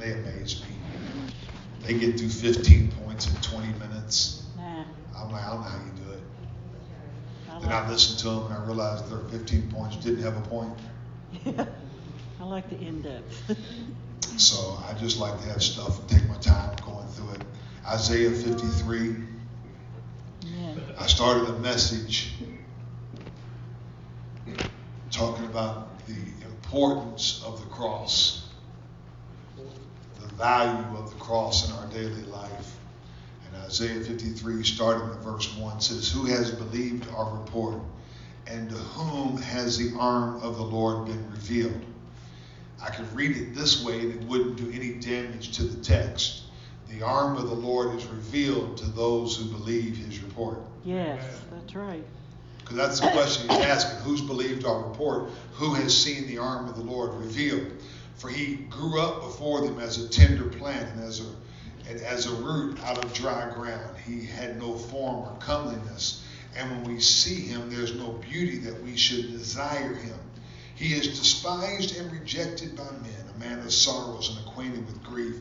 and they amaze me. They get through 15 points in 20 minutes. Nah. I'm like, I don't know how you do it. Then I listened to them and I realized their 15 points didn't have a point. Yeah. I like the in-depth. So I just like to have stuff and take my time going through it. Isaiah 53. Yeah. I started a message talking about the importance of the cross, the value of the cross in our daily life. And Isaiah 53, starting at verse 1, says, "Who has believed our report, and to whom has the arm of the Lord been revealed?" I could read it this way and it wouldn't do any damage to the text. The arm of the Lord is revealed to those who believe his report. Yes, that's right. Because that's the question he's asking. Who's believed our report? Who has seen the arm of the Lord revealed? For he grew up before them as a tender plant and as a root out of dry ground. He had no form or comeliness. And when we see him, there's no beauty that we should desire him. He is despised and rejected by men, a man of sorrows and acquainted with grief.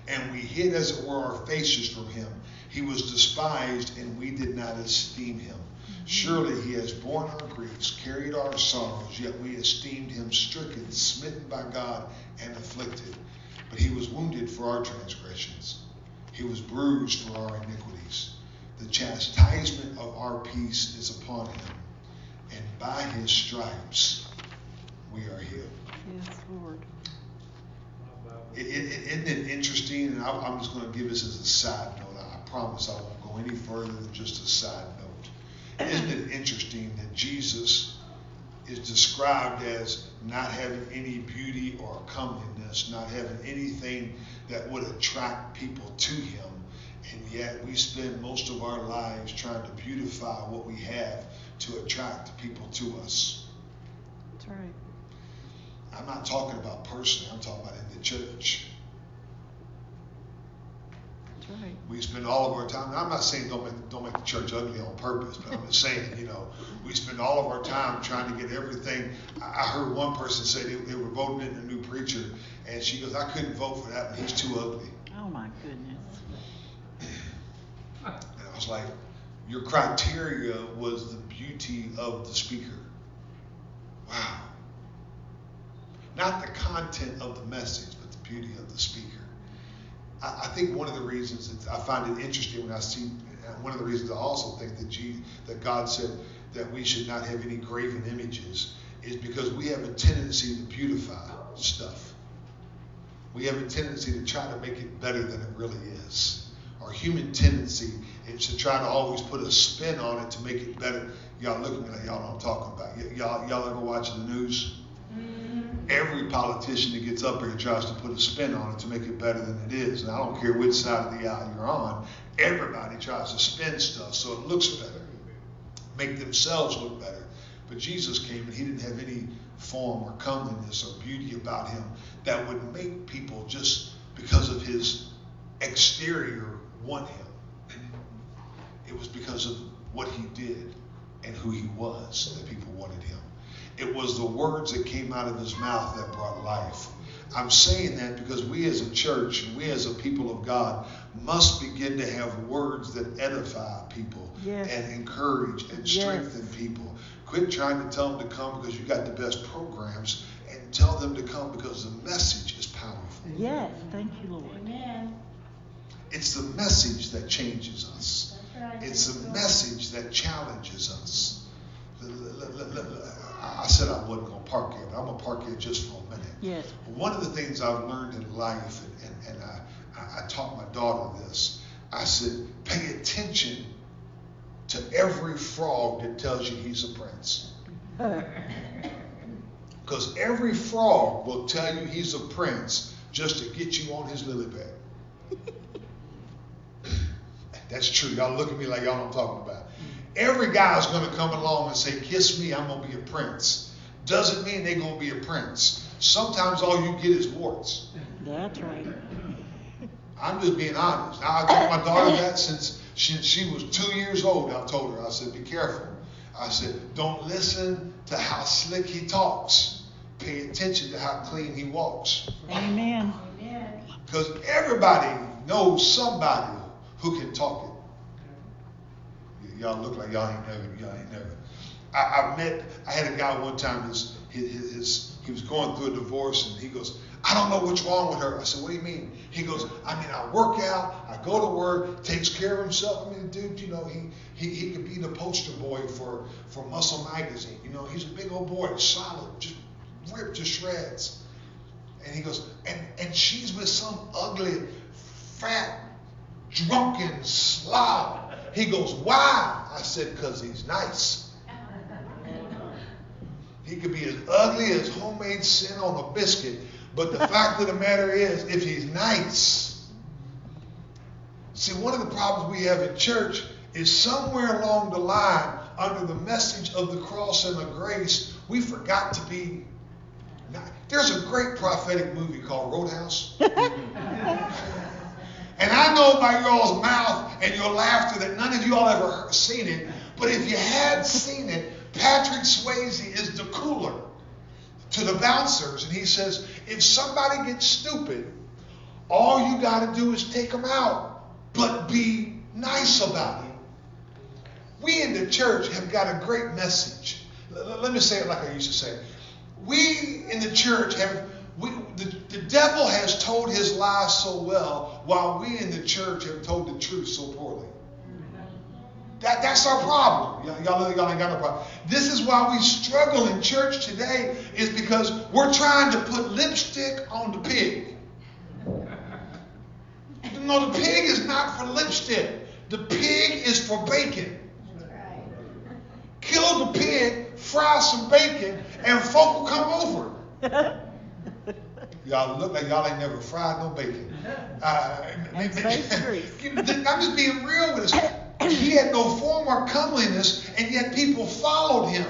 And we hid, as it were, our faces from him. He was despised, and we did not esteem him. Surely he has borne our griefs, carried our sorrows, yet we esteemed him stricken, smitten by God, and afflicted. But he was wounded for our transgressions. He was bruised for our iniquities. The chastisement of our peace is upon him, and by his stripes we are healed. Yes, Lord. Isn't it interesting? And I'm just going to give this as a side note. I promise I won't go any further than just a side note. Isn't it interesting that Jesus is described as not having any beauty or comeliness, not having anything that would attract people to him, and yet we spend most of our lives trying to beautify what we have to attract people to us. That's right. I'm not talking about personally, I'm talking about in the church. That's right. We spend all of our time, and I'm not saying don't make the church ugly on purpose, but I'm just saying, we spend all of our time trying to get everything. I heard one person say they were voting in a new preacher, and she goes, "I couldn't vote for that one, he's too ugly." Oh my goodness. And I was like, your criteria was the beauty of the speaker. Wow. Not the content of the message, but the beauty of the speaker. I think one of the reasons that I find it interesting when I see, one of the reasons I also think that God said that we should not have any graven images is because we have a tendency to beautify stuff. We have a tendency to try to make it better than it really is. Our human tendency is to try to always put a spin on it to make it better. Y'all look at me like y'all know what I'm talking about. Y'all ever watching the news? Every politician that gets up here tries to put a spin on it to make it better than it is. And I don't care which side of the aisle you're on, everybody tries to spin stuff so it looks better, make themselves look better. But Jesus came and he didn't have any form or comeliness or beauty about him that would make people, just because of his exterior, want him. It was because of what he did and who he was that people wanted him. It was the words that came out of his mouth that brought life. I'm saying that because we as a church and we as a people of God must begin to have words that edify people and encourage and strengthen people. Quit trying to tell them to come because you got the best programs, and tell them to come because the message is powerful. Yes, thank you, Lord. Amen. It's the message that changes us. That's right. It's the message that challenges us. I said I wasn't going to park here, but I'm going to park here just for a minute. Yes. One of the things I've learned in life, and I taught my daughter this, I said, pay attention to every frog that tells you he's a prince. Because every frog will tell you he's a prince just to get you on his lily pad. That's true. Y'all look at me like y'all know what I'm talking about. Every guy's going to come along and say, kiss me, I'm going to be a prince. Doesn't mean they're going to be a prince. Sometimes all you get is warts. That's right. I'm just being honest. Now, I told my daughter that since she was 2 years old. I told her, I said, be careful. I said, don't listen to how slick he talks. pay attention to how clean he walks. Amen. Because everybody knows somebody who can talk it. Y'all look like y'all ain't never. I had a guy one time, he was going through a divorce, and he goes, I don't know what's wrong with her. I said, what do you mean? He goes, I work out, I go to work, takes care of himself. I mean, dude, he could be the poster boy for Muscle Magazine. He's a big old boy, solid, just ripped to shreds. And he goes, and she's with some ugly, fat, drunken slob. He goes, why? I said, because he's nice. He could be as ugly as homemade sin on a biscuit, but the fact of the matter is, if he's nice. See, one of the problems we have in church is somewhere along the line, under the message of the cross and the grace, we forgot to be nice. There's a great prophetic movie called Roadhouse. And I know by y'all's mouth and your laughter that none of y'all ever seen it, but if you had seen it, Patrick Swayze is the cooler to the bouncers, and he says, if somebody gets stupid, all you got to do is take them out, but be nice about it. We in the church have got a great message. Let me say it like I used to say. We in the church the devil has told his lies so well, while we in the church have told the truth so poorly. That's our problem. Y'all ain't got no problem. This is why we struggle in church today, is because we're trying to put lipstick on the pig. No, the pig is not for lipstick. The pig is for bacon. Kill the pig, fry some bacon, and folk will come over. Y'all look like y'all ain't never fried no bacon. I'm just being real with us. He had no form or comeliness, and yet people followed him.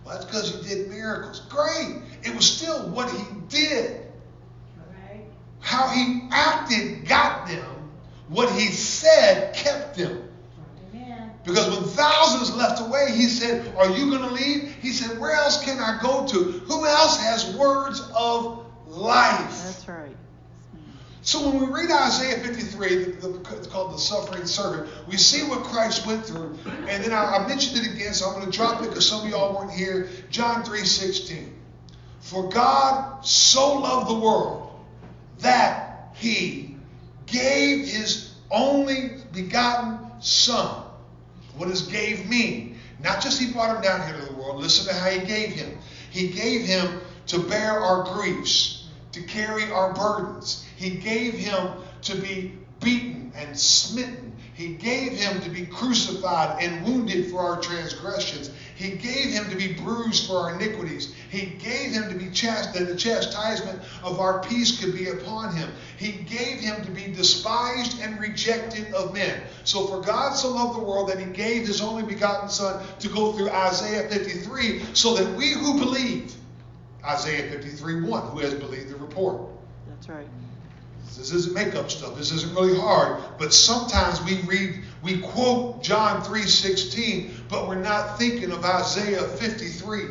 Well, that's because he did miracles. Great. It was still what he did. Right. How he acted got them. What he said kept them. Amen. Because when thousands left away, he said, are you going to leave? He said, where else can I go to? Who else has words of life? That's right. So when we read Isaiah 53, it's called the suffering servant, we see what Christ went through. And then I mentioned it again, so I'm going to drop it because some of y'all weren't here. John 3:16. For God so loved the world that he gave his only begotten Son. What does gave mean? Not just he brought him down here to the world. Listen to how he gave him. He gave him to bear our griefs, to carry our burdens. He gave him to be beaten and smitten. He gave him to be crucified and wounded for our transgressions. He gave him to be bruised for our iniquities. He gave him to be that the chastisement of our peace could be upon him. He gave him to be despised and rejected of men. So for God so loved the world that he gave his only begotten Son to go through Isaiah 53 so that we who believe, Isaiah 53:1, who has believed the report. That's right. This isn't make-up stuff. This isn't really hard. But sometimes we quote John 3:16, but we're not thinking of Isaiah 53.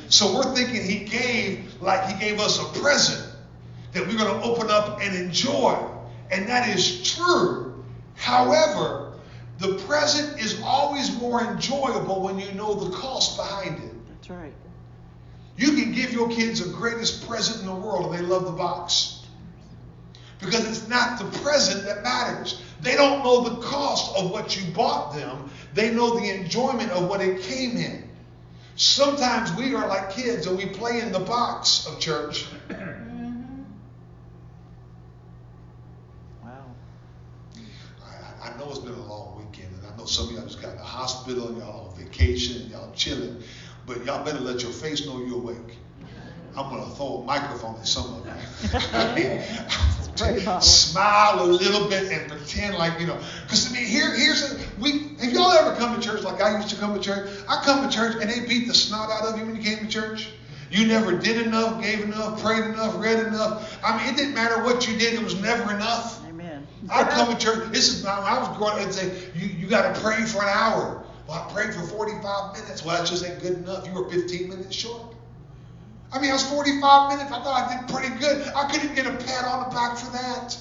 So we're thinking he gave us a present that we're going to open up and enjoy. And that is true. However, the present is always more enjoyable when you know the cost behind it. That's right. You can give your kids the greatest present in the world and they love the box. Because it's not the present that matters. They don't know the cost of what you bought them. They know the enjoyment of what it came in. Sometimes we are like kids and we play in the box of church. Wow. I know it's been a long weekend, and I know some of y'all just got in the hospital and y'all on vacation and y'all chilling, but y'all better let your face know you're awake. I'm going to throw a microphone at some of you. Smile a little bit and pretend like, because have y'all ever come to church like I used to come to church? I come to church and they beat the snot out of you when you came to church. You never did enough, gave enough, prayed enough, read enough. I mean, it didn't matter what you did. It was never enough. Amen. I'd come to church. I was growing up and say, you got to pray for an hour. Well, I prayed for 45 minutes. Well, that just ain't good enough. You were 15 minutes short. I mean, I was 45 minutes. I thought I did pretty good. I couldn't get a pat on the back for that.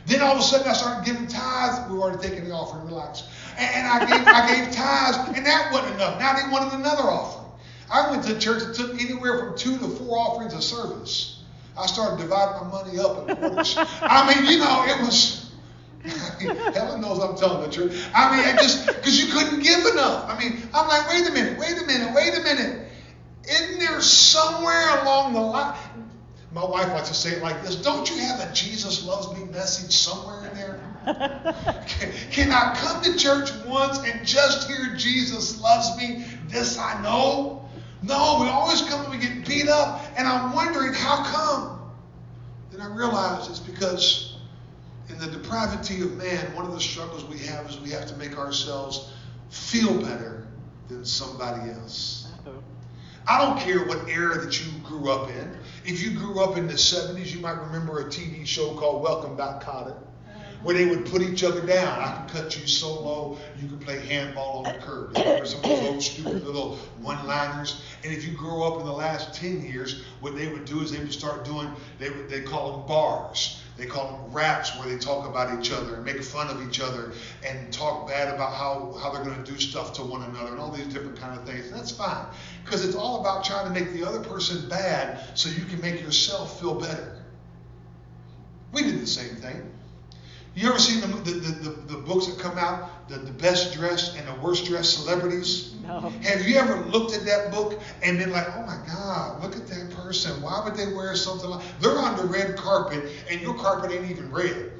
Then all of a sudden I started giving tithes. We were already taking the offering, relax. And I gave tithes, and that wasn't enough. Now they wanted another offering. I went to a church that took anywhere from 2 to 4 offerings a service. I started dividing my money up in quarters. I mean, it was, Helen knows I'm telling the truth. I mean, just because you couldn't give enough. I mean, I'm like, wait a minute. Isn't there somewhere along the line? My wife likes to say it like this. Don't you have a Jesus loves me message somewhere in there? Can I come to church once and just hear Jesus loves me? This I know. No, we always come and we get beat up, and I'm wondering how come. Then I realized it's because in the depravity of man, one of the struggles we have is we have to make ourselves feel better than somebody else. I don't care what era that you grew up in. If you grew up in the 70s, you might remember a TV show called Welcome Back Kotter, where they would put each other down. I can cut you so low, you can play handball on the curb. You remember some of those old stupid little one-liners? And if you grow up in the last 10 years, what they would do is they would start doing, they call them bars. They call them raps, where they talk about each other and make fun of each other and talk bad about how they're going to do stuff to one another and all these different kind of things. And that's fine, because it's all about trying to make the other person bad so you can make yourself feel better. We did the same thing. You ever seen the books that come out, the best dressed and the worst dressed celebrities? No. Have you ever looked at that book and been like, oh my God, look at that person. Why would they wear something like they're on the red carpet and your carpet ain't even red.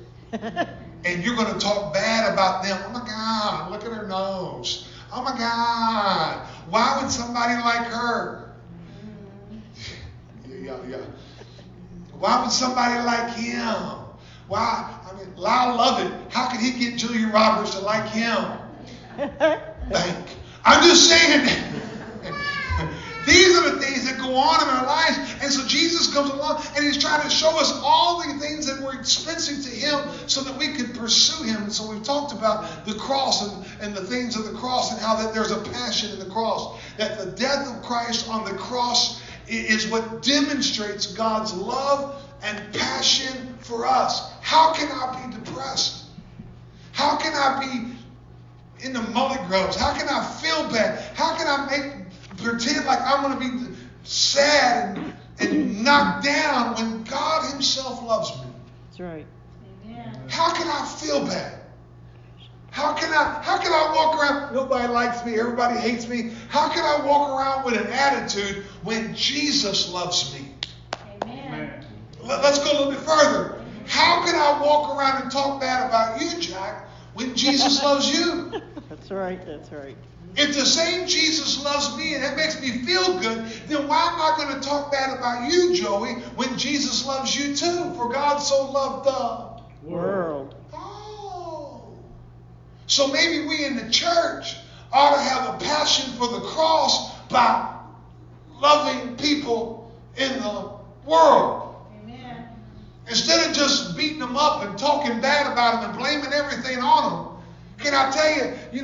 And you're going to talk bad about them. Oh my God, look at her nose. Oh my God, why would somebody like her? Yeah. Why would somebody like him? Why? I mean, Lyle Lovett, how could he get Julia Roberts to like him? Bank. I'm just saying, these are the things that go on in our lives. And so Jesus comes along and he's trying to show us all the things that were expensive to him so that we could pursue him. And so we've talked about the cross and the things of the cross and how that there's a passion in the cross. That the death of Christ on the cross is what demonstrates God's love and passion for us. How can I be depressed? How can I be in the mullet grubs? How can I feel bad? How can I pretend like I'm going to be sad and knocked down when God himself loves me? That's right. Amen. How can I feel bad? How can I walk around? Nobody likes me. Everybody hates me. How can I walk around with an attitude when Jesus loves me? Amen. Let's go a little bit further. How can I walk around and talk bad about you, Jack, when Jesus loves you? That's right. That's right. If the same Jesus loves me and it makes me feel good, then why am I going to talk bad about you, Joey, when Jesus loves you too? For God so loved the World. Oh. So maybe we in the church ought to have a passion for the cross by loving people in the world. Amen. Instead of just beating them up and talking bad about them and blaming everything on them. Can I tell you,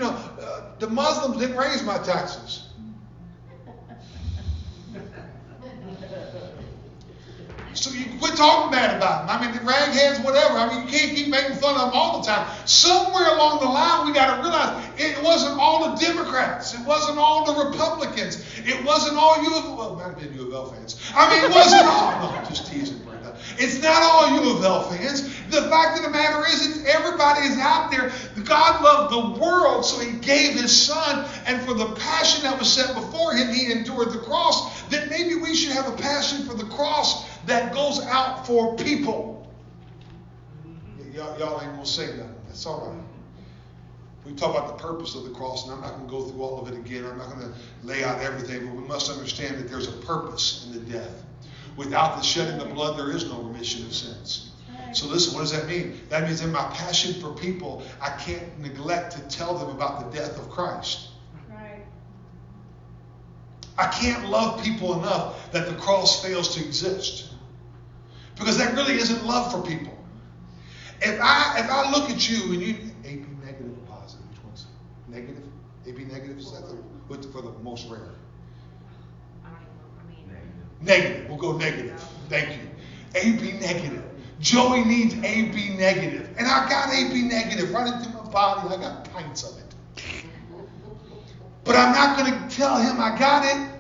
the Muslims didn't raise my taxes. So you quit talking bad about them. I mean, the ragheads, whatever. I mean, you can't keep making fun of them all the time. Somewhere along the line, we got to realize it wasn't all the Democrats. It wasn't all the Republicans. It wasn't all it might have been U of L fans. I mean, it wasn't all. No, just teasing, Brenda. It's not all U of L fans. The fact of the matter is everybody is out there. God loved the world, so he gave his son. And for the passion that was set before him, he endured the cross. Then maybe we should have a passion for the cross that goes out for people. Y'all ain't going to say nothing. That's all right. We talk about the purpose of the cross, and I'm not going to go through all of it again. I'm not going to lay out everything, but we must understand that there's a purpose in the death. Without the shedding of blood, there is no remission of sins. So listen, what does that mean? That means in my passion for people, I can't neglect to tell them about the death of Christ. Right. I can't love people enough that the cross fails to exist. Because that really isn't love for people. If I look at you and you, AB negative or positive, which one's negative? AB negative, is that for the most rare? Negative. We'll go negative. Thank you. AB negative. Joey needs AB negative. And I got AB negative running through my body. I got pints of it. But I'm not going to tell him I got it.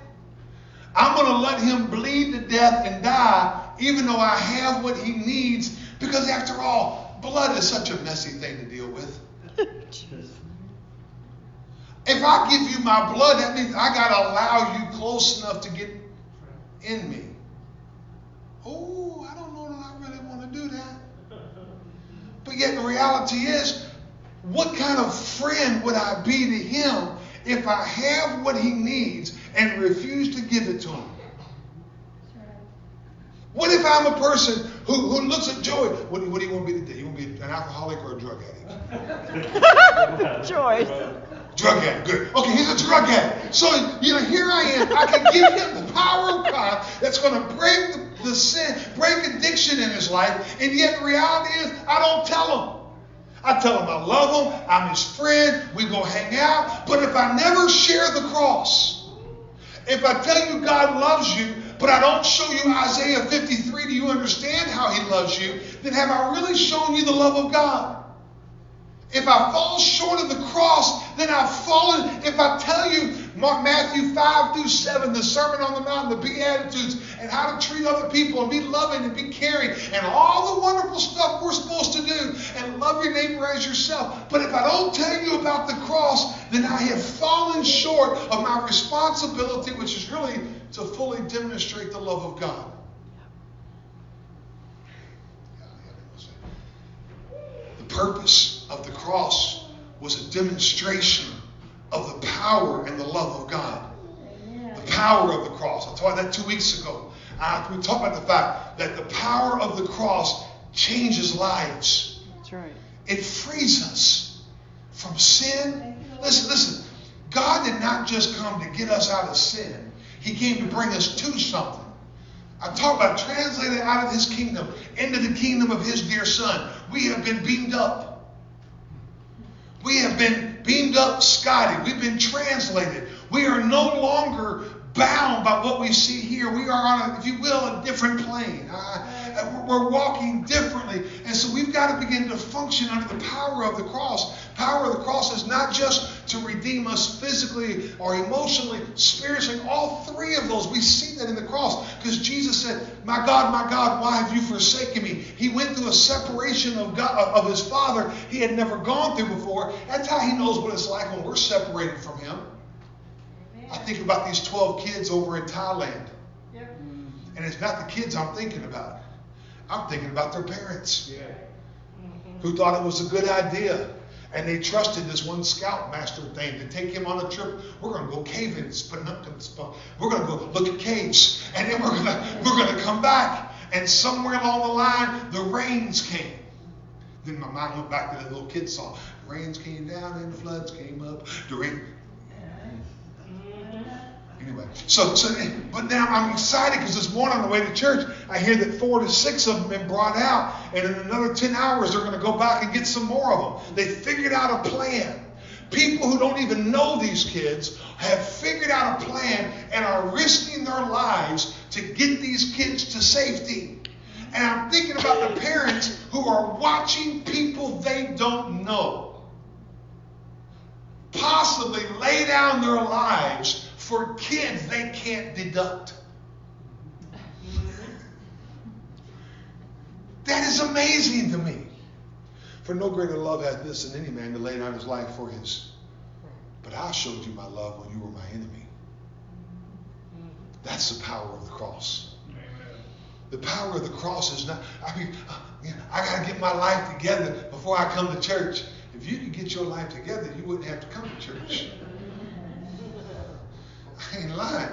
I'm going to let him bleed to death and die, even though I have what he needs. Because after all, blood is such a messy thing to deal with. If I give you my blood, that means I got to allow you close enough to get in me. Oh, I don't know that I really want to do that. But yet the reality is, what kind of friend would I be to him if I have what he needs and refuse to give it to him? What if I'm a person who looks at Joey? What do you want to be today? You want to be an alcoholic or a drug addict? Choice. Drug addict, good. Okay, he's a drug addict. So, here I am. I can give him the power of God that's going to break the sin, break addiction in his life. And yet the reality is, I don't tell him. I tell him I love him. I'm his friend. We go hang out. But if I never share the cross, if I tell you God loves you, but I don't show you Isaiah 53, do you understand how he loves you? Then have I really shown you the love of God? If I fall short of the cross, then I've fallen. If I tell you Matthew 5 through 7, the Sermon on the Mount, the Beatitudes, and how to treat other people and be loving and be caring, and all the wonderful stuff we're supposed to do, and love your neighbor as yourself. But if I don't tell you about the cross, then I have fallen short of my responsibility, which is really to fully demonstrate the love of God. The purpose of the cross was a demonstration of the power and the love of God. The power of the cross. I taught that 2 weeks ago. We talked about the fact that the power of the cross changes lives. That's right. It frees us from sin. Listen. God did not just come to get us out of sin. He came to bring us to something. I talk about translated out of his kingdom into the kingdom of his dear son. We have been beamed up. We have been beamed up, Scotty. We've been translated. We are no longer bound by what we see here. We are on, if you will, a different plane. We're walking differently. And so we've got to begin to function under the power of the cross. Power of the cross is not just to redeem us physically or emotionally, spiritually. All three of those, we see that in the cross. Because Jesus said, my God, why have you forsaken me? He went through a separation of God, of his Father he had never gone through before. That's how he knows what it's like when we're separated from him. I think about these 12 kids over in Thailand. Yep. And it's not the kids I'm thinking about. I'm thinking about their parents who thought it was a good idea. And they trusted this one scoutmaster thing to take him on a trip. We're going to go caving. We're going to go look at caves. And then we're going to come back. And somewhere along the line, the rains came. Then my mind went back to that little kid song. Rains came down and floods came up. The rain... Anyway, but now I'm excited because this morning on the way to church, I hear that 4 to 6 of them have been brought out, and in another 10 hours, they're going to go back and get some more of them. They figured out a plan. People who don't even know these kids have figured out a plan and are risking their lives to get these kids to safety. And I'm thinking about the parents who are watching people they don't know possibly lay down their lives for kids they can't deduct. That is amazing to me. For no greater love hath this than any man to lay down his life for his. But I showed you my love when you were my enemy. That's the power of the cross. The power of the cross is not, I got to get my life together before I come to church. If you could get your life together, you wouldn't have to come to church. I ain't lying.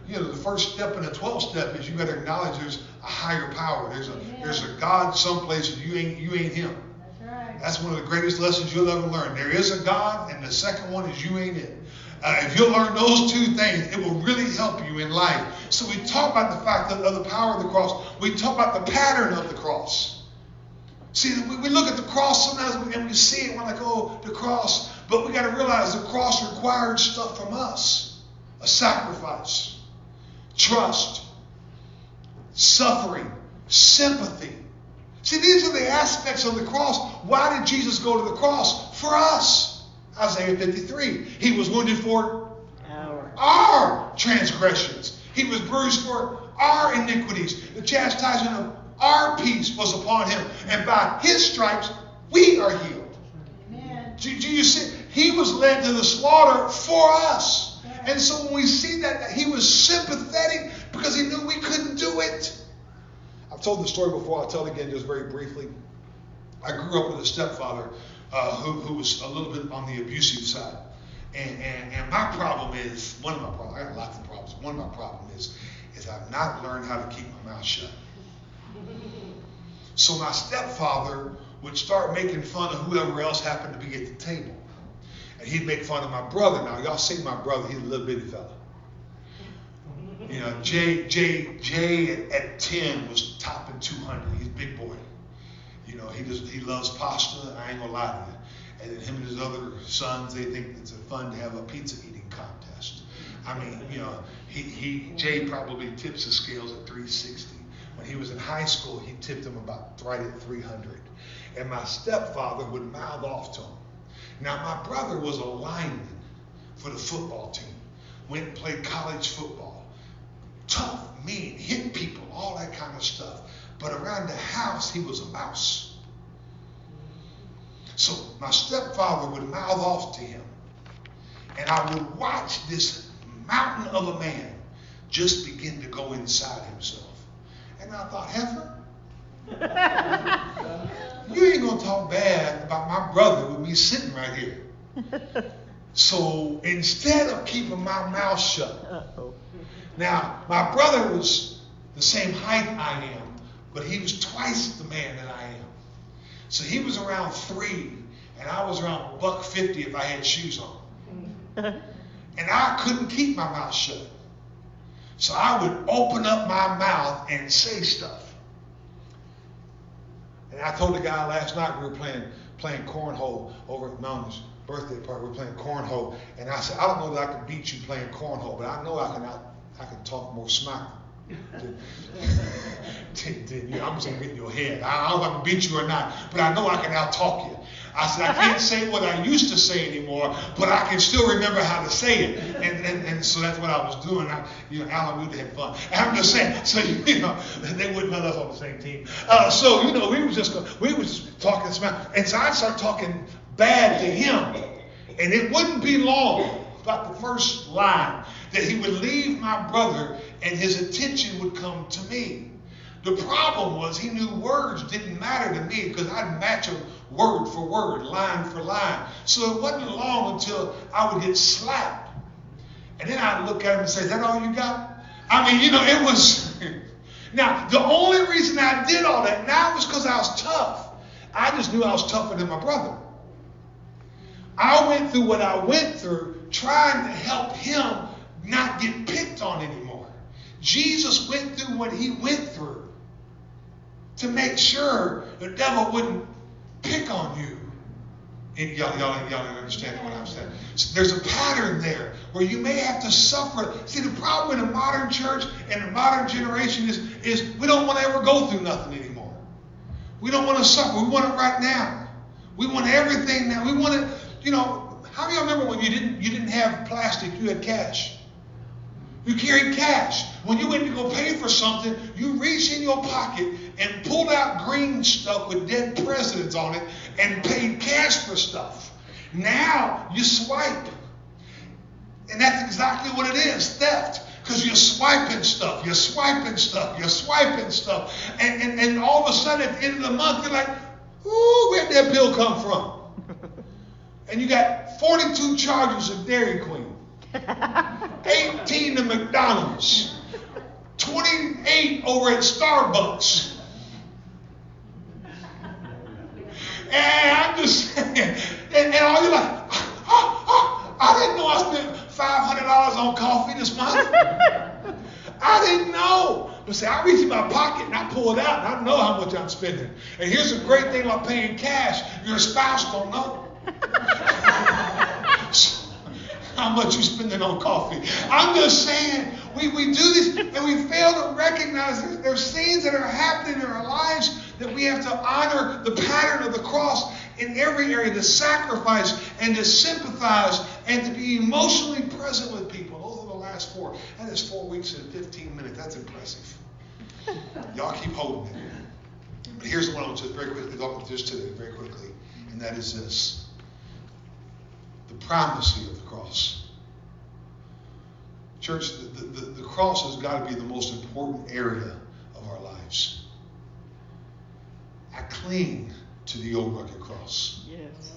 The first step in the 12th step is you got to acknowledge there's a higher power. There's a God someplace and you ain't him. That's right. That's one of the greatest lessons you'll ever learn. There is a God, and the second one is you ain't it. If you'll learn those two things, it will really help you in life. So we talk about the fact of the power of the cross. We talk about the pattern of the cross. See, we look at the cross sometimes and we see it, we're like, oh, the cross. But we got to realize the cross required stuff from us. A sacrifice, trust, suffering, sympathy. See, these are the aspects of the cross. Why did Jesus go to the cross? For us. Isaiah 53. He was wounded for our transgressions. He was bruised for our iniquities. The chastisement of our peace was upon him. And by his stripes, we are healed. Amen. Do you see? He was led to the slaughter for us. And so when we see that he was sympathetic because he knew we couldn't do it. I've told the story before. I'll tell it again just very briefly. I grew up with a stepfather who was a little bit on the abusive side. And my problem is, one of my problems, I got lots of problems. One of my problems is I've not learned how to keep my mouth shut. So my stepfather would start making fun of whoever else happened to be at the table. And he'd make fun of my brother. Now, y'all see my brother, he's a little bitty fella. You know, Jay at 10 was topping 200. He's a big boy. You know, he loves pasta. I ain't gonna lie to you. And then him and his other sons, they think it's fun to have a pizza eating contest. I mean, you know, Jay probably tips the scales at 360. When he was in high school, he tipped them about right at 300. And my stepfather would mouth off to him. Now, my brother was a lineman for the football team. Went and played college football. Tough, mean, hit people, all that kind of stuff. But around the house, he was a mouse. So my stepfather would mouth off to him. And I would watch this mountain of a man just begin to go inside himself. And I thought, Heifer, you ain't going to talk bad about my brother with me sitting right here. So instead of keeping my mouth shut, now my brother was the same height I am, but he was twice the man that I am. So he was around 3, and I was around $150 if I had shoes on. And I couldn't keep my mouth shut. So I would open up my mouth and say stuff. And I told the guy last night we were playing cornhole over at Mountain's birthday party. We were playing cornhole. And I said, I don't know that I can beat you playing cornhole, but I know I can talk more smack. I'm just going to get in your head. I don't know if I can beat you or not, but I know I can out-talk you. I said, I can't say what I used to say anymore, but I can still remember how to say it. And so that's what I was doing. Alan, we had fun. And I'm just saying, so, they wouldn't let us on the same team. So, we was just talking smack. And so I'd start talking bad to him. And it wouldn't be long, about the first line, that he would leave my brother and his attention would come to me. The problem was he knew words didn't matter to me because I'd match them word for word, line for line. So it wasn't long until I would get slapped. And then I'd look at him and say, is that all you got? I mean, it was... Now, the only reason I did all that now was because I was tough. I just knew I was tougher than my brother. I went through what I went through trying to help him not get picked on anymore. Jesus went through what he went through to make sure the devil wouldn't pick on you. And y'all understand what I'm saying? So there's a pattern there where you may have to suffer. See, the problem in the modern church and the modern generation is we don't want to ever go through nothing anymore. We don't want to suffer. We want it right now. We want everything now. We want it, how do you remember when you didn't have plastic, you had cash? You carried cash. When you went to go pay for something, you reached in your pocket and pulled out green stuff with dead presidents on it and paid cash for stuff. Now you swipe. And that's exactly what it is, theft. Because you're swiping stuff, you're swiping stuff, you're swiping stuff. And all of a sudden at the end of the month, you're like, ooh, where'd that bill come from? And you got 42 charges of Dairy Queen. 18 at McDonald's, 28 over at Starbucks. And I'm just saying, and all you're like, I didn't know I spent $500 on coffee this month. I didn't know. But see, I reach in my pocket and I pull it out and I know how much I'm spending. And here's the great thing about paying cash, your spouse don't know. how much you spending on coffee. I'm just saying, we do this and we fail to recognize there's things that are happening in our lives that we have to honor the pattern of the cross in every area, to sacrifice and to sympathize and to be emotionally present with people. Those are the last 4. That is 4 weeks and 15 minutes. That's impressive. Y'all keep holding it. But here's the one I want to just very quickly talk about just today, very quickly, and that is this: the primacy of the cross. Church, the cross has got to be the most important area of our lives. I cling to the old rugged cross. Yes.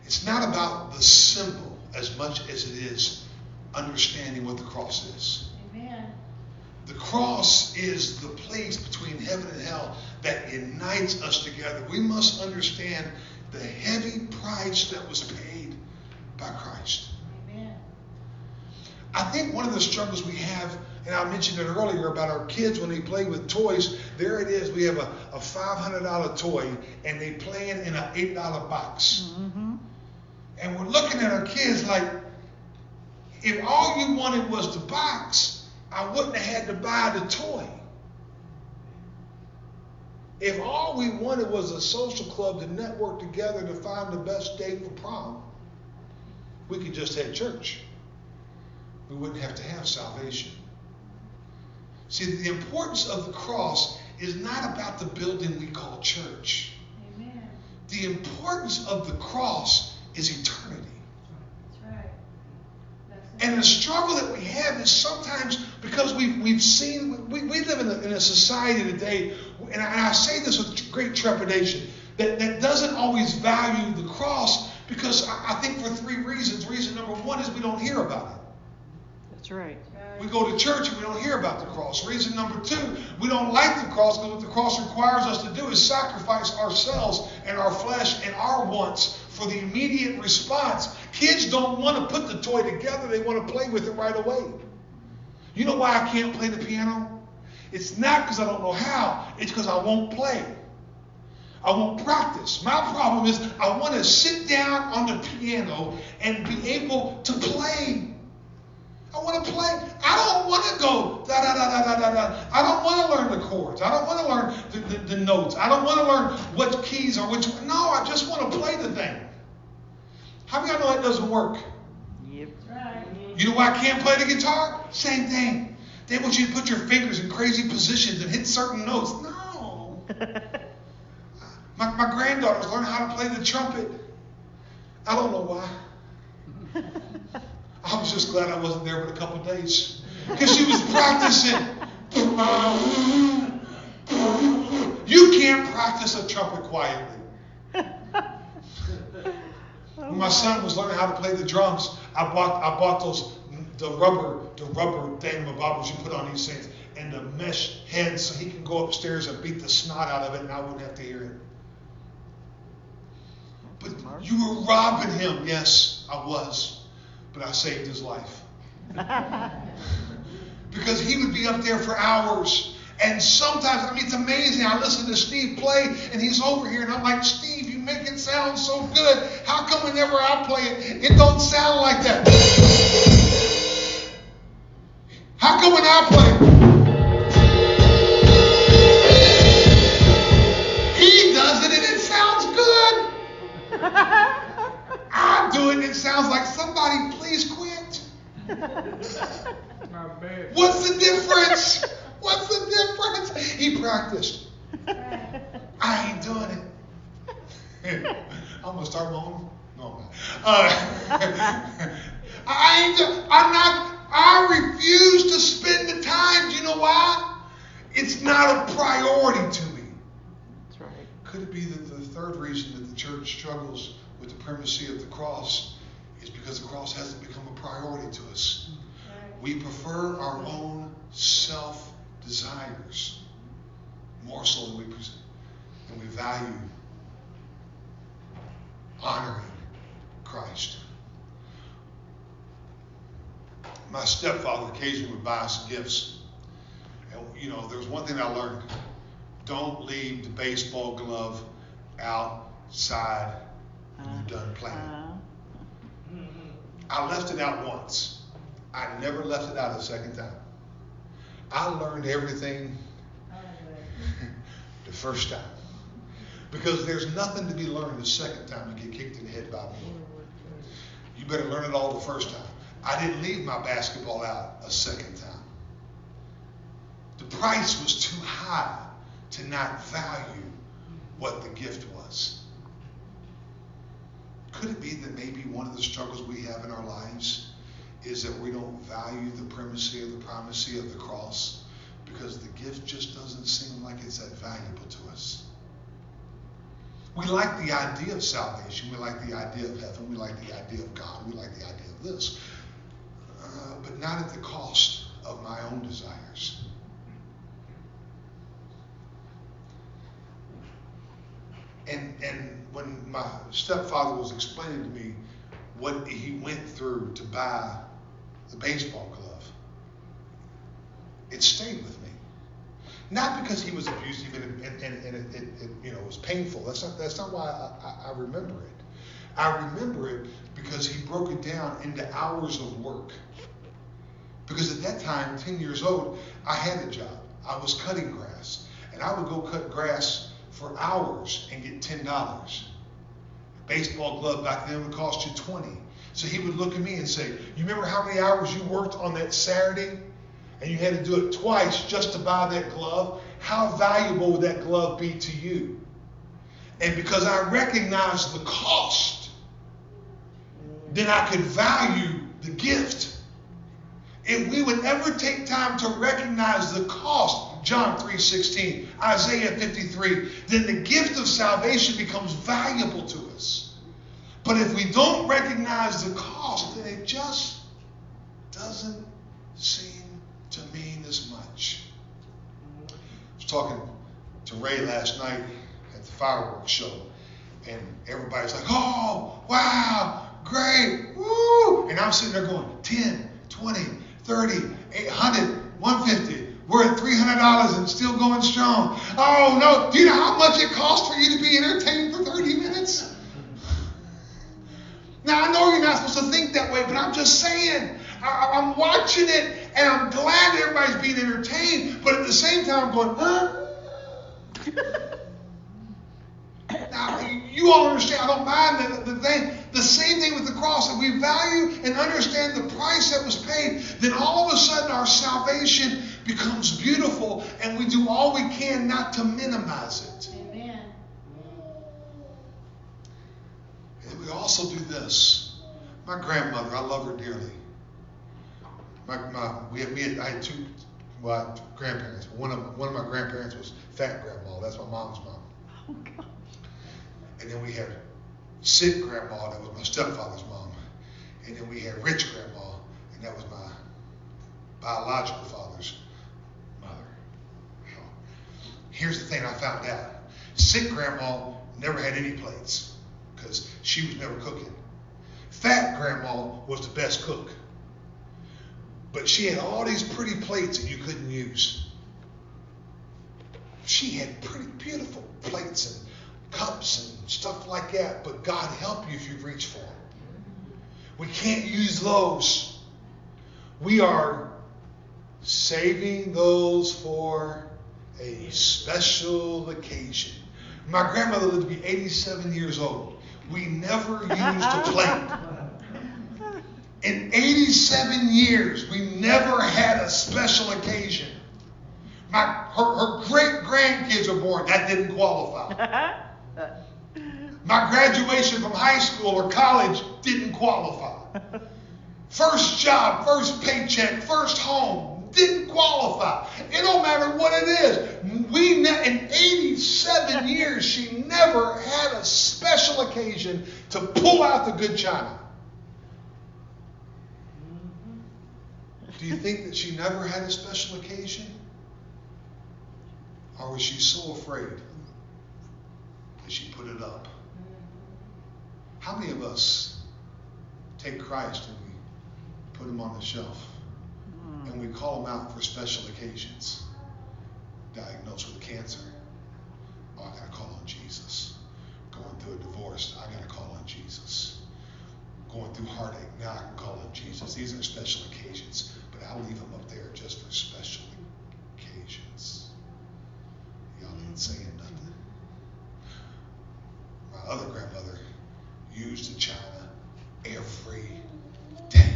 It's not about the symbol as much as it is understanding what the cross is. Amen. The cross is the place between heaven and hell that unites us together. We must understand the heavy price that was paid by Christ. Amen. I think one of the struggles we have, and I mentioned it earlier about our kids when they play with toys, there it is, we have a $500 toy and they playing in an $8 box. Mm-hmm. And we're looking at our kids like, if all you wanted was the box, I wouldn't have had to buy the toy. If all we wanted was a social club to network together to find the best date for prom, we could just have church. We wouldn't have to have salvation. See, the importance of the cross is not about the building we call church. Amen. The importance of the cross is eternity. That's right. And the struggle that we have is sometimes because we've seen, we live in a society today, and I say this with great trepidation, that doesn't always value the cross, because I think for 3 reasons. Reason number 1 is we don't hear about it. That's right. We go to church and we don't hear about the cross. Reason number 2, we don't like the cross because what the cross requires us to do is sacrifice ourselves and our flesh and our wants for the immediate response. Kids don't want to put the toy together. They want to play with it right away. You know why I can't play the piano? It's not because I don't know how. It's because I won't play. I won't practice. My problem is I want to sit down on the piano and be able to play. I want to play. I don't want to go da da da da da da. I don't want to learn the chords. I don't want to learn the notes. I don't want to learn what keys or which. No, I just want to play the thing. How many of y'all know that doesn't work? Yep. Right. You know why I can't play the guitar? Same thing. They want you to put your fingers in crazy positions and hit certain notes. No. My granddaughter's learning how to play the trumpet. I don't know why. I was just glad I wasn't there for a couple of days, because she was practicing. You can't practice a trumpet quietly. When my son was learning how to play the drums, I bought those the rubber thingamabobbles you put on these things, and the mesh heads so he can go upstairs and beat the snot out of it and I wouldn't have to hear it. But you were robbing him. Yes, I was. But I saved his life. Because he would be up there for hours. And sometimes, it's amazing. I listen to Steve play, and he's over here, and I'm like, Steve, you make it sound so good. How come whenever I play it, it don't sound like that? How come when I play it, he does it, and it sounds good? I do it and it sounds like somebody please quit. Not bad. What's the difference? What's the difference? He practiced. I ain't doing it. I'm gonna start my own. No, I refuse to spend the time. Do you know why? It's not a priority to me. That's right. Could it be that the third reason that the church struggles with the primacy of the cross is because the cross hasn't become a priority to us? We prefer our own self-desires more so than we value honoring Christ. My stepfather occasionally would buy us gifts. And, there was one thing I learned. Don't leave the baseball glove outside when you're done playing. I left it out once. I never left it out a second time. I learned everything the first time. Because there's nothing to be learned the second time you get kicked in the head by a bullet. You better learn it all the first time. I didn't leave my basketball out a second time. The price was too high to not value what the gift was. Could it be that maybe one of the struggles we have in our lives is that we don't value the primacy or the primacy of the cross because the gift just doesn't seem like it's that valuable to us? We like the idea of salvation. We like the idea of heaven. We like the idea of God. We like the idea of this. But not at the cost of my own desires. And when my stepfather was explaining to me what he went through to buy the baseball glove, it stayed with me. Not because he was abusive and it was painful. That's not why I remember it. I remember it because he broke it down into hours of work. Because at that time, 10 years old, I had a job. I was cutting grass. And I would go cut grass for hours and get $10. A baseball glove back then would cost you $20. So he would look at me and say, you remember how many hours you worked on that Saturday? And you had to do it twice just to buy that glove? How valuable would that glove be to you? And because I recognized the cost, then I could value the gift. If we would ever take time to recognize the cost, John 3:16, Isaiah 53, then the gift of salvation becomes valuable to us. But if we don't recognize the cost, then it just doesn't seem to mean as much. I was talking to Ray last night at the fireworks show, and everybody's like, oh, wow, great, woo! And I'm sitting there going, 10, 20, 30, 800, 150. We're at $300 and still going strong. Oh, no. Do you know how much it costs for you to be entertained for 30 minutes? Now, I know you're not supposed to think that way, but I'm just saying. I'm watching it, and I'm glad everybody's being entertained, but at the same time, I'm going, huh? Now, you all understand. I don't mind the thing. The same thing with the cross. If we value and understand the price that was paid, then all of a sudden our salvation becomes beautiful, and we do all we can not to minimize it. Amen. And we also do this. My grandmother, I love her dearly. I had two grandparents. One of my grandparents was Fat Grandma. That's my mom's mom. Oh, God. And then we had Sick Grandma. That was my stepfather's mom. And then we had Rich Grandma, and that was my biological father's mother. So, here's the thing I found out. Sick Grandma never had any plates because she was never cooking. Fat Grandma was the best cook. But she had all these pretty plates that you couldn't use. She had pretty beautiful plates and cups and stuff like that, but God help you if you reach for them. We can't use those. We are saving those for a special occasion. My grandmother lived to be 87 years old. We never used a plate. In 87 years, we never had a special occasion. Her great-grandkids were born. That didn't qualify. My graduation from high school or college didn't qualify. First job, first paycheck, first home didn't qualify. It don't matter what it is. In 87 years, she never had a special occasion to pull out the good china. Do you think that she never had a special occasion? Or was she so afraid that she put it up? How many of us take Christ and we put him on the shelf and we call him out for special occasions? Diagnosed with cancer. Oh, I got to call on Jesus. Going through a divorce. I got to call on Jesus. Going through through heartache, now I can call on Jesus. These are special occasions, but I'll leave him up there just for special occasions. Y'all ain't saying nothing. My other grandmother used the china every day.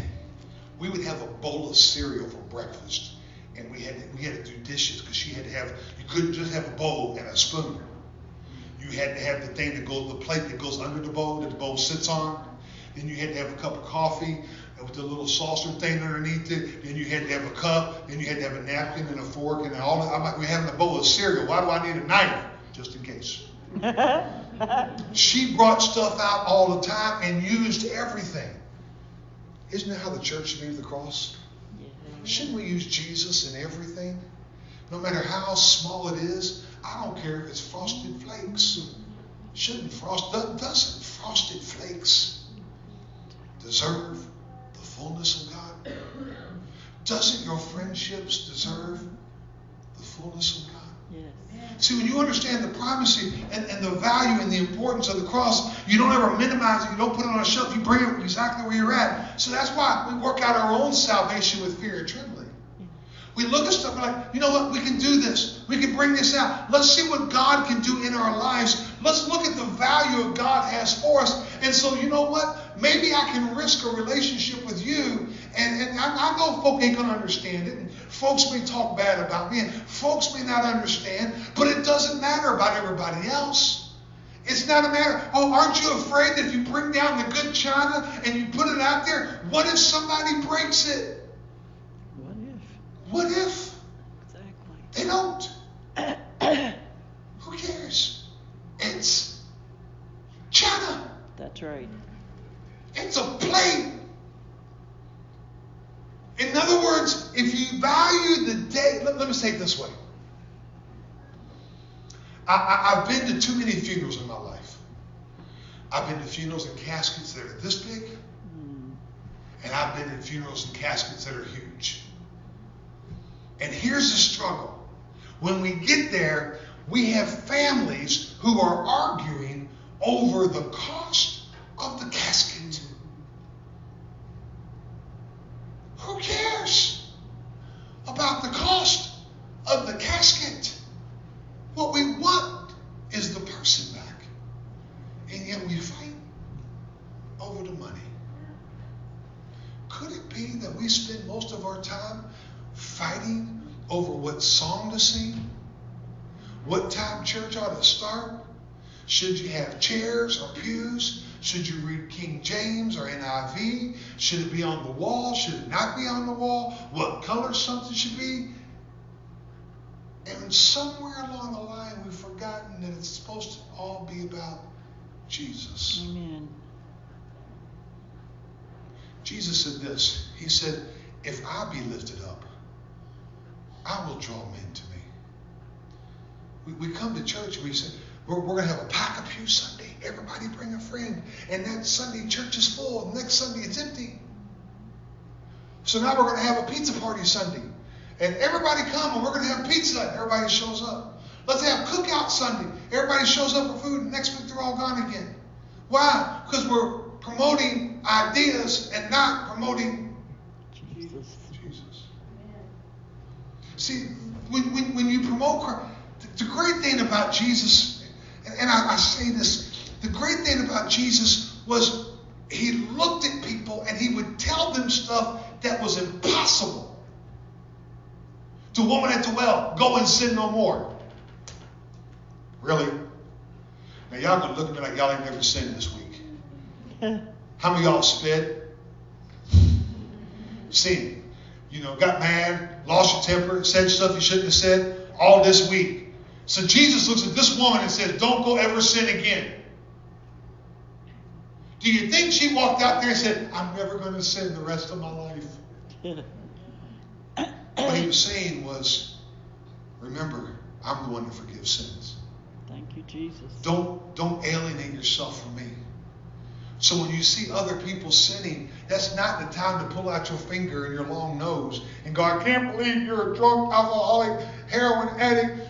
We would have a bowl of cereal for breakfast, and we had to do dishes because she had to have. You couldn't just have a bowl and a spoon. You had to have the thing that goes, the plate that goes under the bowl that the bowl sits on. Then you had to have a cup of coffee with the little saucer thing underneath it. Then you had to have a cup. Then you had to have a napkin and a fork and all. I'm like, we're having a bowl of cereal. Why do I need a knife? Just in case. She brought stuff out all the time and used everything. Isn't that how the church should be the cross? Shouldn't we use Jesus in everything? No matter how small it is. I don't care if it's frosted flakes. Doesn't frosted flakes deserve the fullness of God? Doesn't your friendships deserve the fullness of God? Yes. See, when you understand the primacy and the value and the importance of the cross, you don't ever minimize it. You don't put it on a shelf. You bring it exactly where you're at. So that's why we work out our own salvation with fear and trembling. We look at stuff like, you know what, we can do this. We can bring this out. Let's see what God can do in our lives. Let's look at the value God has for us. And so, you know what? Maybe I can risk a relationship with you. And I know folk ain't going to understand it. And folks may talk bad about me. And folks may not understand. But it doesn't matter about everybody else. It's not a matter, oh, aren't you afraid that if you bring down the good china and you put it out there, what if somebody breaks it? What if? Exactly. They don't. Who cares? It's china. That's right. It's a plate. In other words, if you value the day, let me say it this way. I've been to too many funerals in my life. I've been to funerals and caskets that are this big, and I've been in funerals and caskets that are huge. And here's the struggle. When we get there, we have families who are arguing over the cost of the casket. Who cares about the cost of the casket? What we want is the person back. And yet we fight over the money. Could it be that we spend most of our time fighting over what song to sing? What time church ought to start? Should you have chairs or pews? Should you read King James or NIV? Should it be on the wall? Should it not be on the wall? What color something should be? And somewhere along the line we've forgotten that it's supposed to all be about Jesus. Amen. Jesus said this. He said, if I be lifted up, I will draw men to me. We come to church and we say, we're going to have a pack a pew Sunday. Everybody bring a friend. And that Sunday church is full. The next Sunday it's empty. So now we're going to have a pizza party Sunday. And everybody come and we're going to have pizza. Everybody shows up. Let's have cookout Sunday. Everybody shows up for food. And next week they're all gone again. Why? Because we're promoting ideas and not promoting Jesus. See, when you promote Christ, the great thing about Jesus, and I say this, the great thing about Jesus was he looked at people and he would tell them stuff that was impossible. The woman at the well, go and sin no more. Really? Now y'all gonna look at me like y'all ain't never sinned this week. How many of y'all spit? Sin. Got mad, lost your temper, said stuff you shouldn't have said all this week. So Jesus looks at this woman and says, don't go ever sin again. Do you think she walked out there and said, I'm never going to sin the rest of my life? What he was saying was, remember, I'm the one who forgives sins. Thank you, Jesus. Don't alienate yourself from me. So when you see other people sinning, that's not the time to pull out your finger and your long nose and go, I can't believe you're a drunk, alcoholic, heroin addict.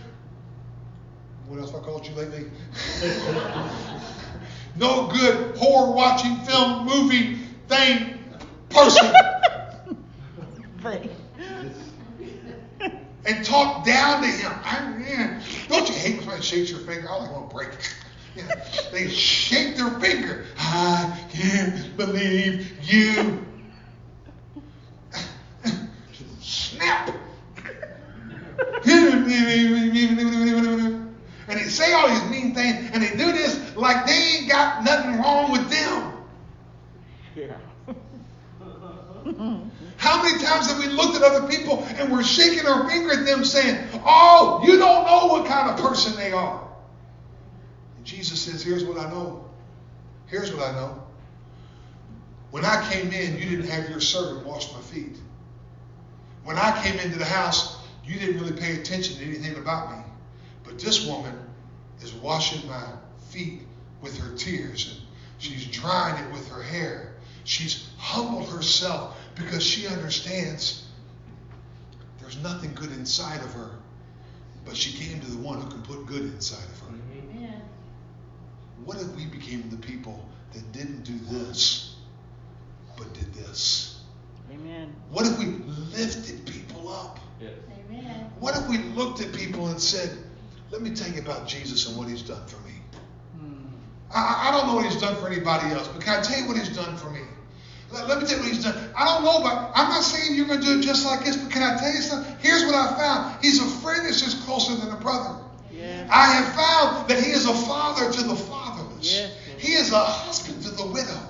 What else have I called you lately? No good horror watching film movie thing, person, and talk down to him. Don't you hate when somebody shakes your finger? I like want to break it. Yeah. They shake their finger. I can't believe you. Snap. And they say all these mean things, and they do this like they ain't got nothing wrong with them. Yeah. How many times have we looked at other people and we're shaking our finger at them saying, oh, you don't know what kind of person they are. And Jesus says, here's what I know. Here's what I know. When I came in, you didn't have your servant wash my feet. When I came into the house, you didn't really pay attention to anything about me. But this woman is washing my feet with her tears, and she's drying it with her hair. She's humbled herself because she understands there's nothing good inside of her, but she came to the one who can put good inside of her. Amen. What if we became the people that didn't do this, but did this? Amen. What if we lifted people up? Yes. Amen. What if we looked at people and said, let me tell you about Jesus and what he's done for me. I don't know what he's done for anybody else, but can I tell you what he's done for me? Let me tell you what he's done. I don't know, but I'm not saying you're going to do it just like this, but can I tell you something? Here's what I found. He's a friend that's just closer than a brother. Yes. I have found that he is a father to the fatherless. Yes. He is a husband to the widow.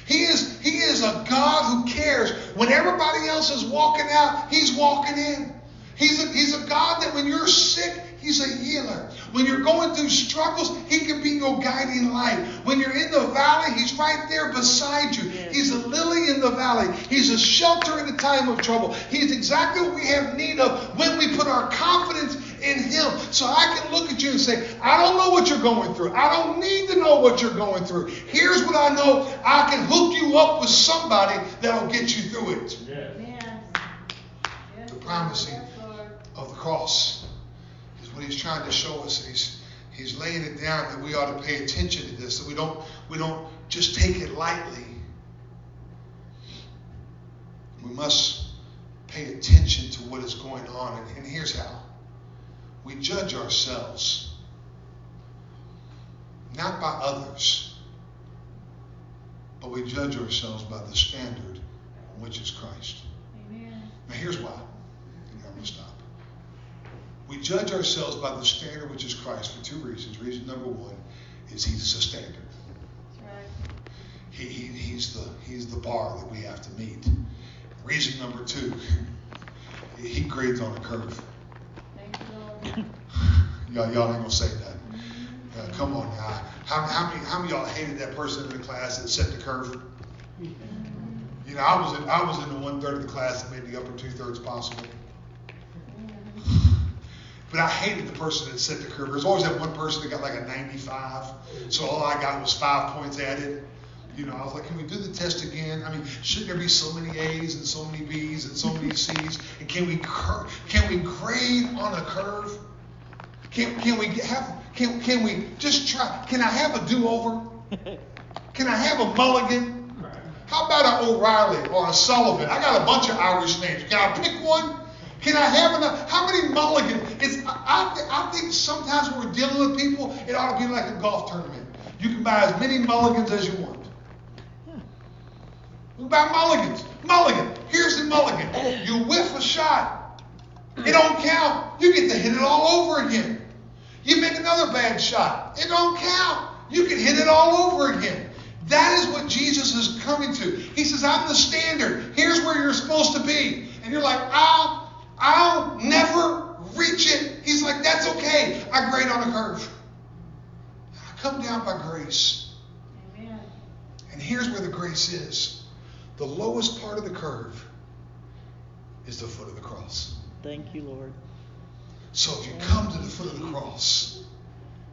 He is a God who cares. When everybody else is walking out, he's walking in. He's a God that when you're sick, he's a healer. When you're going through struggles, he can be your guiding light. When you're in the valley, he's right there beside you. Yes. He's a lily in the valley. He's a shelter in the time of trouble. He's exactly what we have need of when we put our confidence in him. So I can look at you and say, I don't know what you're going through. I don't need to know what you're going through. Here's what I know. I can hook you up with somebody that'll get you through it. Yes. Amen. Yes, The primacy Lord. Yes, Lord. of the cross is what he's trying to show us. He's laying it down that we ought to pay attention to this, that we don't just take it lightly. We must pay attention to what is going on. And here's how. We judge ourselves, not by others, but we judge ourselves by the standard, which is Christ. Amen. Now here's why. And I'm going to stop. We judge ourselves by the standard which is Christ for two reasons. Reason number one is he's a standard. That's right. He's the bar that we have to meet. Reason number two, he grades on a curve. Thank you, Lord. Y'all ain't gonna say that. Come on now. How many of y'all hated that person in the class that set the curve? You know, I was in the 1/3 of the class that made the upper 2/3 possible. But I hated the person that set the curve. There's always that one person that got like a 95. So all I got was 5 points added. You know, I was like, can we do the test again? I mean, shouldn't there be so many A's and so many B's and so many C's? And can we grade on a curve? Can we just try? Can I have a do-over? Can I have a mulligan? How about an O'Reilly or a Sullivan? I got a bunch of Irish names. Can I pick one? Can I have enough? How many mulligans? I think sometimes when we're dealing with people, it ought to be like a golf tournament. You can buy as many mulligans as you want. We buy mulligans. Mulligan. Here's the mulligan. You whiff a shot. It don't count. You get to hit it all over again. You make another bad shot. It don't count. You can hit it all over again. That is what Jesus is coming to. He says, I'm the standard. Here's where you're supposed to be. And you're like, I'll never reach it. He's like, that's okay. I grade on a curve. I come down by grace. Amen. And here's where the grace is. The lowest part of the curve is the foot of the cross. Thank you, Lord. So if you come to the foot of the cross,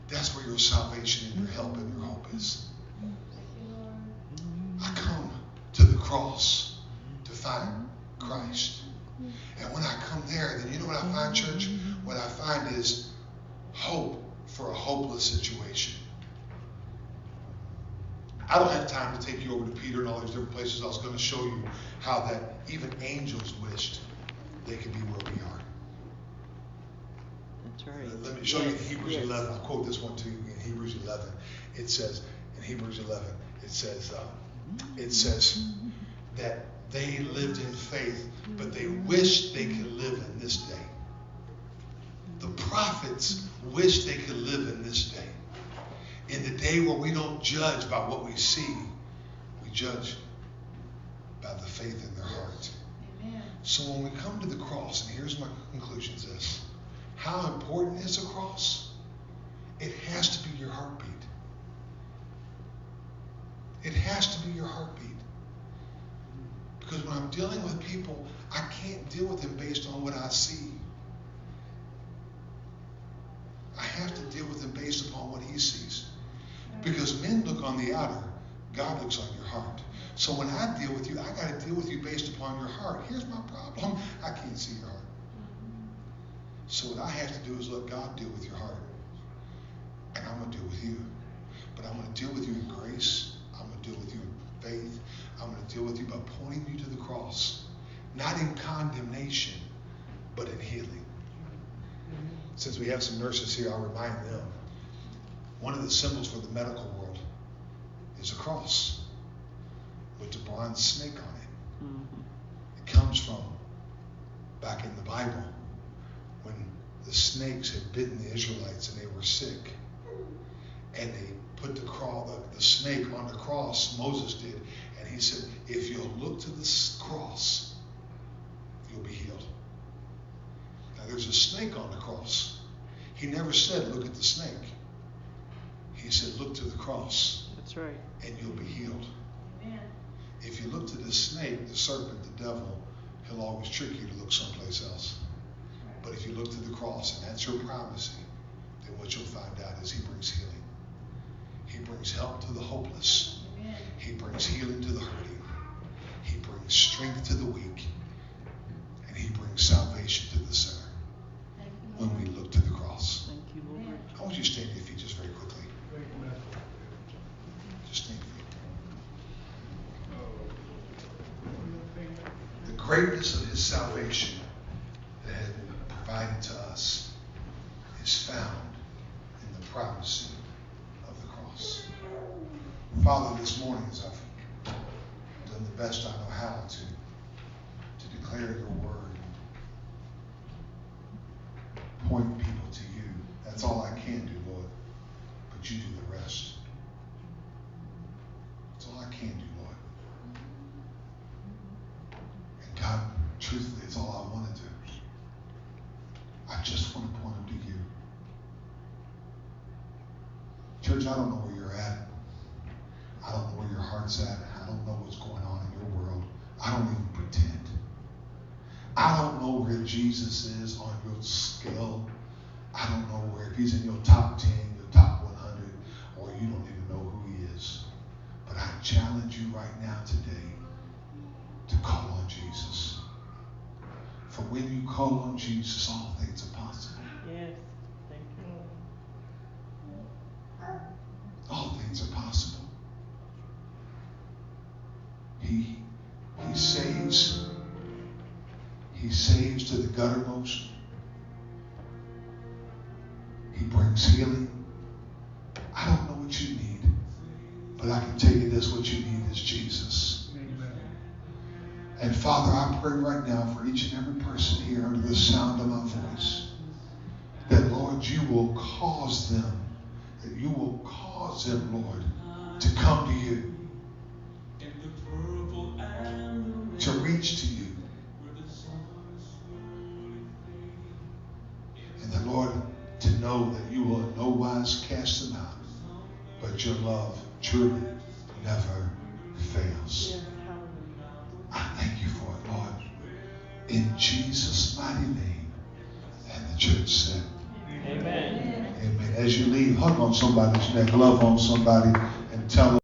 that's where your salvation and your help and your hope is. Thank you, Lord. I come to the cross to find Christ. And when I come there, then you know what I find, church? What I find is hope for a hopeless situation. I don't have time to take you over to Peter and all these different places. I was going to show you how that even angels wished they could be where we are. That's right. Let me show you in Yes, Hebrews yes. 11. I'll quote this one to you in Hebrews 11. It says, in Hebrews 11, it says that they lived in faith, but they wished they could live in this day. The prophets wish they could live in this day. In the day where we don't judge by what we see, we judge by the faith in their heart. Amen. So when we come to the cross, and here's my conclusion is this. How important is the cross? It has to be your heartbeat. It has to be your heartbeat. Because when I'm dealing with people, I can't deal with them based on what I see. I have to deal with him based upon what he sees. Because men look on the outer, God looks on your heart. So when I deal with you, I got to deal with you based upon your heart. Here's my problem. I can't see your heart. So what I have to do is let God deal with your heart. And I'm going to deal with you. But I'm going to deal with you in grace. I'm going to deal with you in faith. I'm going to deal with you by pointing you to the cross. Not in condemnation, but in healing. Since we have some nurses here, I'll remind them. One of the symbols for the medical world is a cross with the bronze snake on it. Mm-hmm. It comes from back in the Bible when the snakes had bitten the Israelites and they were sick. And they put the snake on the cross, Moses did, and he said, if you'll look to the cross, you'll be healed. Now there's a snake on the cross. He never said, look at the snake. He said, look to the cross. That's right. And you'll be healed. Amen. If you look to the snake, the serpent, the devil, he'll always trick you to look someplace else. But if you look to the cross, and that's your primacy, then what you'll find out is he brings healing. He brings help to the hopeless. Amen. He brings healing to the hurting. He brings strength to the weak. And he brings salvation to the sinner Thank you, when Lord. we look to the cross. Thank you, Lord. I want you to stand to your feet just very quickly. Just stand to your feet. The greatness of his salvation that has been provided to us is found in the primacy of the cross. Father, this morning as I've done the best I know how to declare your word, point people to you. That's all I can do, Lord. But you do the rest. That's all I can do, Lord. And God, truthfully, it's all I want to do. I just want to point them to you. Church, I don't know where you're at. I don't know where your heart's at. I don't know what's going on in your world. I don't even pretend. I don't know where Jesus is on your scale. I don't know where, if he's in your top 10, your top 100, or you don't even know who he is. But I challenge you right now today to call on Jesus. For when you call on Jesus, all things are possible. Yes. Thank you. All things are possible. He saves. He saves to the guttermost. He brings healing. I don't know what you need, but I can tell you this, what you need is Jesus. Amen. And Father, I pray right now for each and every person here under the sound of my voice, that Lord, you will cause them, Lord, to come to you, to reach to you. And that, Lord, to know that you will in no wise cast them out, but your love truly never fails. Yes. I thank you for it, Lord. In Jesus' mighty name. And the church said, Amen. amen. As you leave, hug on somebody's neck, love on somebody, and tell them,